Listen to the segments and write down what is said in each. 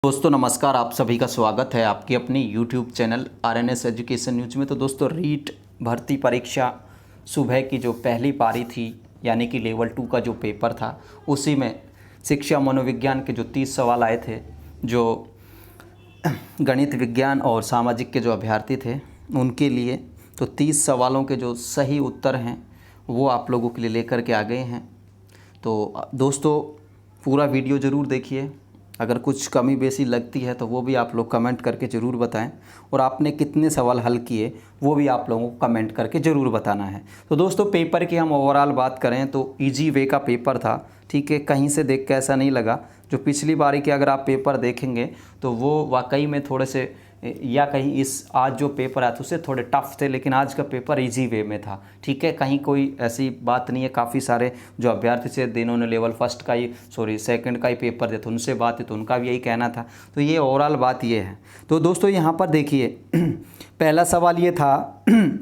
दोस्तों नमस्कार, आप सभी का स्वागत है आपकी अपनी YouTube channel RNS education news में। तो दोस्तों रीट भर्ती परीक्षा सुबह की जो पहली पारी थी यानी कि लेवल 2 का जो पेपर था, उसी में शिक्षा मनोविज्ञान के जो 30 सवाल आए थे, जो गणित विज्ञान और सामाजिक के जो अभ्यर्थी थे उनके लिए, तो 30 सवालों के जो सही उत्तर हैं वो आप लोगों के लिए लेकर के आ गए हैं। तो दोस्तों पूरा वीडियो ज़रूर देखिए। अगर कुछ कमी बेसी लगती है तो वो भी आप लोग कमेंट करके ज़रूर बताएं, और आपने कितने सवाल हल किए वो भी आप लोगों को कमेंट करके ज़रूर बताना है। तो दोस्तों पेपर की हम ओवरऑल बात करें तो इजी वे का पेपर था, ठीक है। कहीं से देख के ऐसा नहीं लगा। जो पिछली बारी के अगर आप पेपर देखेंगे तो वो वाकई में थोड़े से, या कहीं इस आज जो पेपर आया था उससे थोड़े टफ थे, लेकिन आज का पेपर इजी वे में था, ठीक है। कहीं कोई ऐसी बात नहीं है। काफ़ी सारे जो अभ्यर्थी थे जिन्होंने लेवल फर्स्ट का ही सेकंड का ही पेपर दिया था, उनसे बात है तो उनका भी यही कहना था। तो ये ओवरऑल बात ये है। तो दोस्तों यहाँ पर देखिए पहला सवाल ये था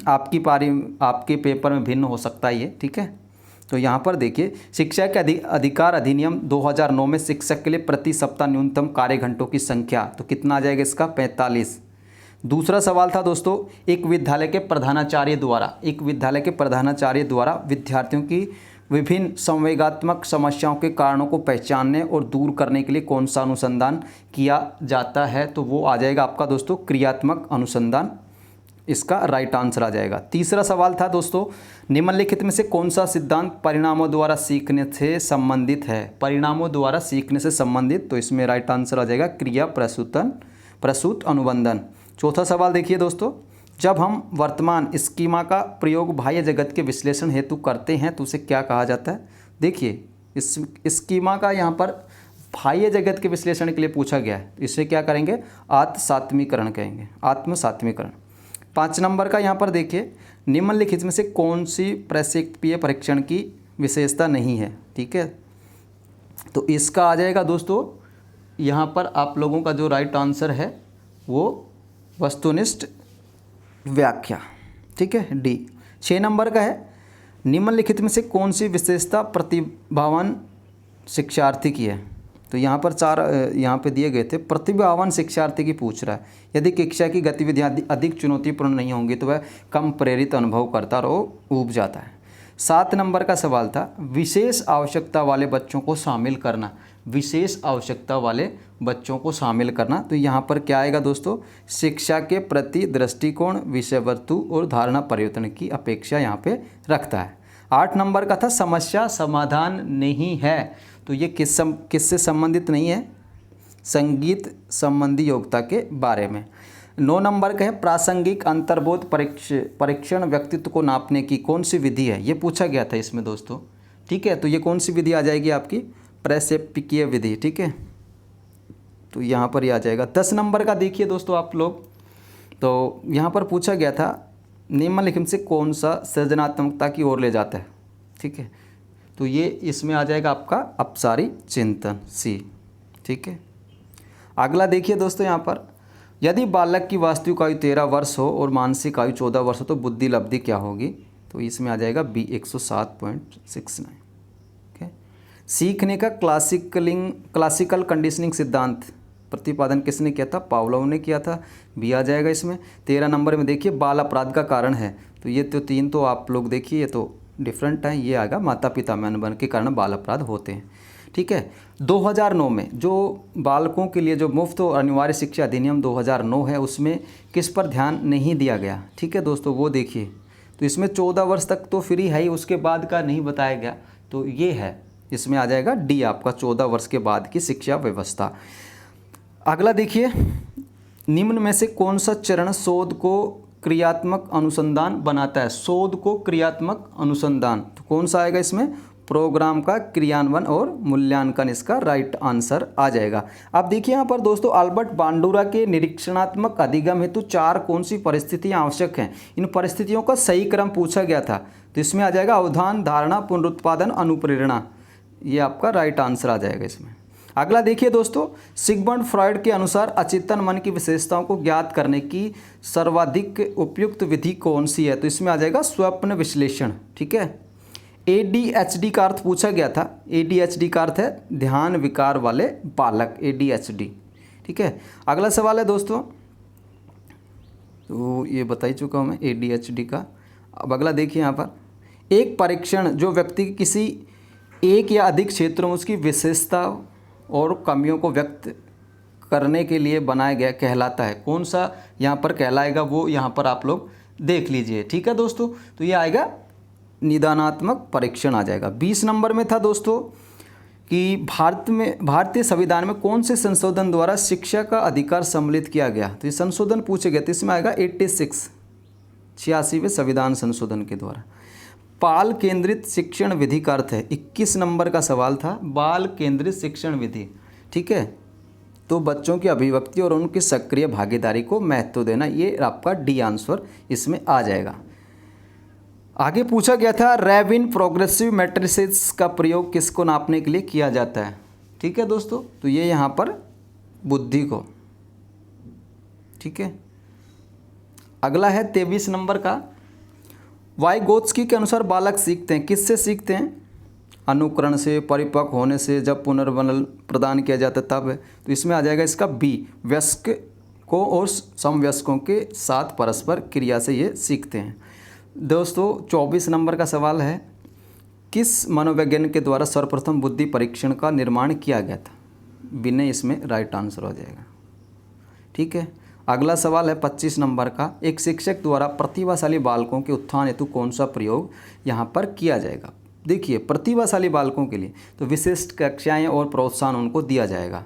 आपकी पारी आपके पेपर में भिन्न हो सकता है ये, ठीक है। तो यहाँ पर देखिए शिक्षा के अधिकार अधिनियम 2009 में शिक्षक के लिए प्रति सप्ताह न्यूनतम कार्य घंटों की संख्या, तो कितना आ जाएगा इसका 45। दूसरा सवाल था दोस्तों, एक विद्यालय के प्रधानाचार्य द्वारा विद्यार्थियों की विभिन्न संवेगात्मक समस्याओं के कारणों को पहचानने और दूर करने के लिए कौन सा अनुसंधान किया जाता है, तो वो आ जाएगा आपका दोस्तों क्रियात्मक अनुसंधान, इसका राइट आंसर आ जाएगा। तीसरा सवाल था दोस्तों, निम्नलिखित में से कौन सा सिद्धांत परिणामों द्वारा सीखने से संबंधित है, परिणामों द्वारा सीखने से संबंधित, तो इसमें राइट आंसर आ जाएगा क्रिया प्रसूत अनुबंधन। चौथा सवाल देखिए दोस्तों, जब हम वर्तमान स्कीमा का प्रयोग बाह्य जगत के विश्लेषण हेतु करते हैं तो उसे क्या कहा जाता है। देखिए इस स्कीमा का यहाँ पर बाह्य जगत के विश्लेषण के लिए पूछा गया है, इसे क्या करेंगे, आत्मसात्मीकरण कहेंगे, आत्मसात्मीकरण। 5 नंबर का यहाँ पर देखिए, निम्नलिखित में से कौन सी प्रक्षेपीय परीक्षण की विशेषता नहीं है, ठीक है। तो इसका आ जाएगा दोस्तों यहाँ पर आप लोगों का जो राइट आंसर है वो वस्तुनिष्ठ व्याख्या, ठीक है, डी। 6 नंबर का है, निम्नलिखित में से कौन सी विशेषता प्रतिभावान शिक्षार्थी की है। तो यहाँ पर 4 यहाँ पे दिए गए थे। प्रतिभावान शिक्षार्थी की पूछ रहा है, यदि कक्षा की गतिविधियाँ अधिक चुनौतीपूर्ण नहीं होंगी तो वह कम प्रेरित अनुभव करता और ऊब जाता है। 7 नंबर का सवाल था, विशेष आवश्यकता वाले बच्चों को शामिल करना, विशेष आवश्यकता वाले बच्चों को शामिल करना। तो यहाँ पर क्या आएगा दोस्तों, शिक्षा के प्रति दृष्टिकोण, विषय वस्तु और धारणा परिवर्तन की अपेक्षा यहाँ पे रखता है। 8 नंबर का था, समस्या समाधान नहीं है, तो ये किससे संबंधित नहीं है, संगीत संबंधी योग्यता के बारे में। 9 नंबर का है, प्रासंगिक अंतर्बोध परीक्षण व्यक्तित्व को नापने की कौन सी विधि है, ये पूछा गया था इसमें दोस्तों, ठीक है। तो ये कौन सी विधि आ जाएगी आपकी, प्रक्षेपीय विधि, ठीक है। तो यहाँ पर ही आ जाएगा। 10 नंबर का देखिए दोस्तों आप लोग, तो यहाँ पर पूछा गया था निम्नलिखित से कौन सा सृजनात्मकता की ओर ले जाता है, ठीक है। तो ये इसमें आ जाएगा आपका अपसारी चिंतन, सी, ठीक है। अगला देखिए दोस्तों यहाँ पर, यदि बालक की वास्तविक आयु 13 वर्ष हो और मानसिक आयु 14 वर्ष हो तो बुद्धि लब्धि क्या होगी, तो इसमें आ जाएगा बी 107.69, ठीक है। सीखने का क्लासिकल कंडीशनिंग सिद्धांत प्रतिपादन किसने किया था, पावलोव ने किया था, बी आ जाएगा इसमें। 13 नंबर में देखिए बाल अपराध का कारण है, तो ये तो 3 तो आप लोग देखिए ये तो डिफरेंट है, ये आएगा माता पिता में अनबन के कारण बाल अपराध होते हैं, ठीक है। 2009 में जो बालकों के लिए जो मुफ्त और अनिवार्य शिक्षा अधिनियम 2009 है उसमें किस पर ध्यान नहीं दिया गया, ठीक है दोस्तों, वो देखिए। तो इसमें 14 वर्ष तक तो फ्री है ही, उसके बाद का नहीं बताया गया, तो ये है, इसमें आ जाएगा डी आपका 14 वर्ष के बाद की शिक्षा व्यवस्था। अगला देखिए, निम्न में से कौन सा चरण शोध को क्रियात्मक अनुसंधान बनाता है, शोध को क्रियात्मक अनुसंधान, तो कौन सा आएगा इसमें, प्रोग्राम का क्रियान्वयन और मूल्यांकन, इसका राइट आंसर आ जाएगा। अब देखिए यहाँ पर दोस्तों, अल्बर्ट बांडुरा के निरीक्षणात्मक अधिगम हेतु 4 कौन सी परिस्थितियाँ आवश्यक हैं, इन परिस्थितियों का सही क्रम पूछा गया था, तो इसमें आ जाएगा अवधान, धारणा, पुनरुत्पादन, अनुप्रेरणा, ये आपका राइट आंसर आ जाएगा इसमें। अगला देखिए दोस्तों, सिगमंड फ्रॉइड के अनुसार अचेतन मन की विशेषताओं को ज्ञात करने की सर्वाधिक उपयुक्त विधि कौन सी है, तो इसमें आ जाएगा स्वप्न विश्लेषण, ठीक है। ADHD का अर्थ पूछा गया था, ADHD का अर्थ है ध्यान विकार वाले बालक, ADHD, ठीक है। अगला सवाल है दोस्तों, तो ये बता ही चुका हूँ मैं ADHD का। अब अगला देखिए यहाँ पर, एक परीक्षण जो व्यक्ति की किसी एक या अधिक क्षेत्रों में उसकी विशेषता और कमियों को व्यक्त करने के लिए बनाया गया कहलाता है। कौन सा यहाँ पर कहलाएगा वो यहाँ पर आप लोग देख लीजिए, ठीक है दोस्तों। तो ये आएगा निदानात्मक परीक्षण आ जाएगा। 20 नंबर में था दोस्तों कि भारतीय संविधान में कौन से संशोधन द्वारा शिक्षा का अधिकार सम्मिलित किया गया। तो ये संशोधन पूछे गए, तो इसमें आएगा 86वें संविधान संशोधन के द्वारा। बाल केंद्रित शिक्षण विधि का अर्थ है, 21 नंबर का सवाल था, बाल केंद्रित शिक्षण विधि, ठीक है। तो बच्चों की अभिव्यक्ति और उनकी सक्रिय भागीदारी को महत्व देना, ये आपका डी आंसर इसमें आ जाएगा। आगे पूछा गया था रैबिन प्रोग्रेसिव मैट्रिसेस का प्रयोग किसको नापने के लिए किया जाता है, ठीक है दोस्तों। तो ये यहाँ पर बुद्धि को, ठीक है। अगला है 23 नंबर का, वाइगोत्स्की के अनुसार बालक सीखते हैं, किससे सीखते हैं? अनुकरण से, परिपक्व होने से, जब पुनर्बल प्रदान किया जाता है तब। तो इसमें आ जाएगा इसका बी, वयस्क को और समवयस्कों के साथ परस्पर क्रिया से ये सीखते हैं। दोस्तों 24 नंबर का सवाल है, किस मनोवैज्ञानिक के द्वारा सर्वप्रथम बुद्धि परीक्षण का निर्माण किया गया था? विनय इसमें राइट आंसर हो जाएगा, ठीक है। अगला सवाल है 25 नंबर का, एक शिक्षक द्वारा प्रतिभाशाली बालकों के उत्थान हेतु कौन सा प्रयोग यहाँ पर किया जाएगा? देखिए प्रतिभाशाली बालकों के लिए तो विशिष्ट कक्षाएं और प्रोत्साहन उनको दिया जाएगा।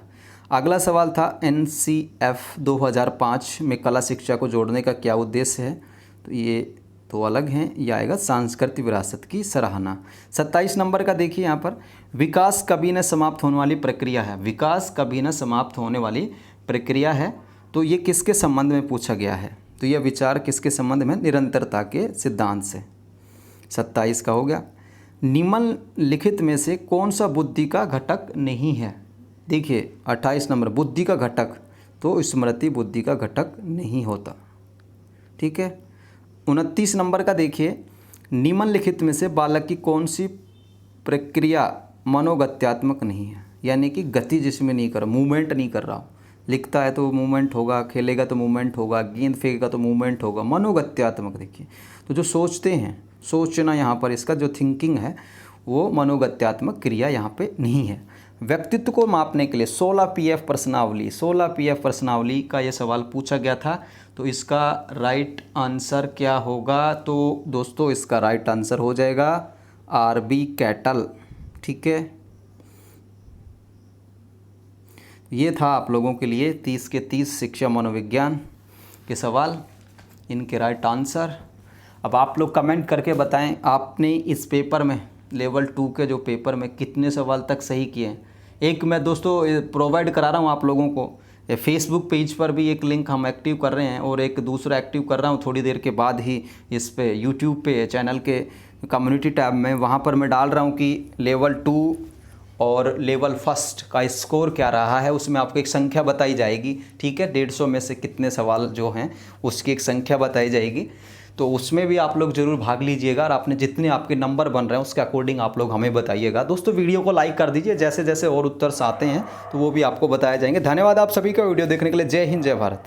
अगला सवाल था NCF 2005 में कला शिक्षा को जोड़ने का क्या उद्देश्य है? तो ये तो अलग हैं, यह आएगा सांस्कृतिक विरासत की सराहना। 27 नंबर का देखिए यहाँ पर, विकास कभी न समाप्त होने वाली प्रक्रिया है, विकास कभी न समाप्त होने वाली प्रक्रिया है। तो ये किसके संबंध में पूछा गया है? तो यह विचार किसके संबंध में? निरंतरता के सिद्धांत से। 27 का हो गया, निम्नलिखित में से कौन सा बुद्धि का घटक नहीं है? देखिए 28 नंबर, बुद्धि का घटक, तो स्मृति बुद्धि का घटक नहीं होता, ठीक है। 29 नंबर का देखिए, निम्नलिखित में से बालक की कौन सी प्रक्रिया मनोगत्यात्मक नहीं है? यानी कि गति जिसमें नहीं कर, मूवमेंट नहीं कर रहा हो, लिखता है तो मूवमेंट होगा, खेलेगा तो मूवमेंट होगा, गेंद फेंकेगा तो मूवमेंट होगा, मनोगत्यात्मक। देखिए तो जो सोचते हैं, सोचना यहाँ पर इसका जो थिंकिंग है वो मनोगत्यात्मक क्रिया यहाँ पे नहीं है। व्यक्तित्व को मापने के लिए 16 PF प्रश्नावली, 16 PF प्रश्नावली का ये सवाल पूछा गया था। तो इसका राइट आंसर क्या होगा? तो दोस्तों इसका राइट आंसर हो जाएगा RB कैटल, ठीक है। ये था आप लोगों के लिए 30 के 30 शिक्षा मनोविज्ञान के सवाल, इनके राइट आंसर। अब आप लोग कमेंट करके बताएं आपने इस पेपर में लेवल 2 के जो पेपर में कितने सवाल तक सही किए हैं। एक मैं दोस्तों प्रोवाइड करा रहा हूँ आप लोगों को, फेसबुक पेज पर भी एक लिंक हम एक्टिव कर रहे हैं और एक दूसरा एक्टिव कर रहा हूँ थोड़ी देर के बाद ही इस पे यूट्यूब पे चैनल के कम्युनिटी टैब में, वहाँ पर मैं डाल रहा हूँ कि लेवल 2 और लेवल 1 का स्कोर क्या रहा है। उसमें आपको एक संख्या बताई जाएगी, ठीक है। 150 में से कितने सवाल जो हैं उसकी एक संख्या बताई जाएगी। तो उसमें भी आप लोग ज़रूर भाग लीजिएगा और आपने जितने आपके नंबर बन रहे हैं उसके अकॉर्डिंग आप लोग हमें बताइएगा। दोस्तों वीडियो को लाइक कर दीजिए, जैसे जैसे और उत्तर आते हैं तो वो भी आपको बताए जाएंगे। धन्यवाद आप सभी का वीडियो देखने के लिए। जय हिंद, जय भारत।